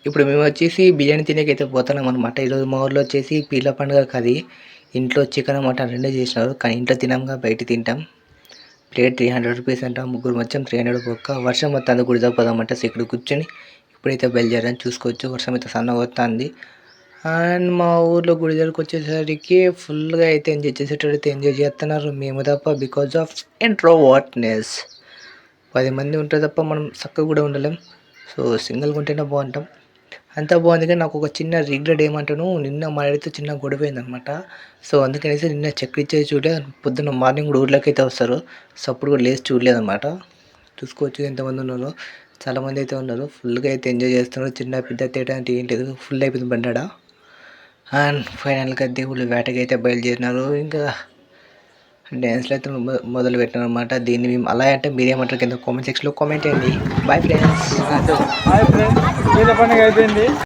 ఇప్పుడు మేము వచ్చేసి బిర్యానీ తినేకైతే పోతున్నాం అనమాట. ఈరోజు మా ఊర్లో వచ్చేసి పీర్ల పండుగకి అది ఇంట్లో చికెన్ మటన్ రెండే చేసినారు. కానీ ఇంట్లో తినంగా బయట తింటాం. ప్లేట్ 300 రూపీస్ అంట. ముగ్గురు వచ్చాం 300 బొక్క. వర్షం వస్తుంది గుడి దగ్గర పోదామంటే సో ఇక్కడ కూర్చొని ఇప్పుడైతే బయలుదేరాని చూసుకోవచ్చు. వర్షం అయితే సన్నగా వస్తుంది. అండ్ మా ఊర్లో గుడి దగ్గరకు వచ్చేసరికి ఫుల్గా అయితే ఎంజాయ్ చేసేటట్టు ఎంజాయ్ చేస్తున్నారు. మేము తప్ప బికాజ్ ఆఫ్ ఇంట్రోవర్ట్నెస్. 10 మంది ఉంటే తప్ప మనం చక్కగా కూడా ఉండలేం. సో సింగిల్గా ఉంటేనే బాగుంటాం. అంతా బాగుంది కానీ నాకు ఒక చిన్న రిగ్రెట్ ఏమంటాను, నిన్న మా డాడీతో చిన్న గొడవ అయిందనమాట. సో అందుకనేసి నిన్న చెక్ ఇచ్చేది చూడలే. పొద్దున్న మార్నింగ్ కూడా ఊర్లోకి అయితే వస్తారు. సో అప్పుడు కూడా లేచి చూడలేదన్నమాట. చూసుకోవచ్చు ఎంతమంది ఉన్నారో. చాలామంది అయితే ఉన్నారు. ఫుల్గా అయితే ఎంజాయ్ చేస్తున్నారు. చిన్న పెద్ద తేడా అంటే ఏం లేదు. ఫుల్ అయిపోయింది బండాడ. అండ్ ఫైనల్గా దేవుళ్ళు వేటకి అయితే బయలుదేరినారు. ఇంకా డ్యాన్స్లు అయితే మొదలు పెట్టారు అనమాట. దీన్ని మేము అలా అంటే మీరేమంటారు కింద కామెంట్ సెక్షన్లో కామెంట్ చేయండి. Bye friends. హాయ్ ఫ్రెండ్స్, పీర్ల పండుగ అయిపోయింది.